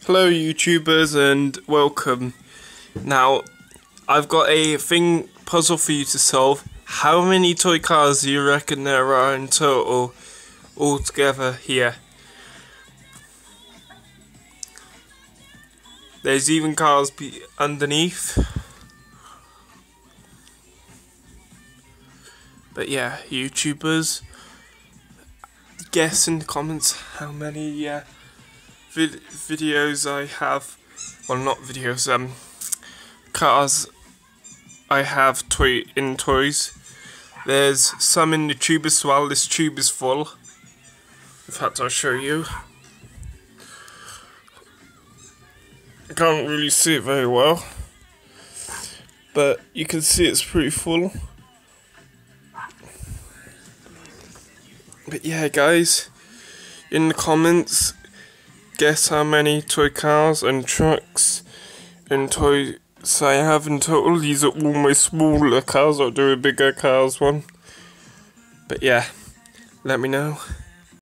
Hello YouTubers and welcome. Now, I've got a puzzle for you to solve. How many toy cars do you reckon there are in total altogether here? There's even cars underneath. But yeah, YouTubers, guess in the comments how many videos I have. Well, not videos, cars I have in toys. There's some in the tube as well. This tube is full. In fact, I'll show you. I can't really see it very well, but you can see it's pretty full. But yeah, guys, in the comments, guess how many toy cars and trucks and toys I have in total. These are all my smaller cars. I'll do a bigger cars one. But yeah, let me know.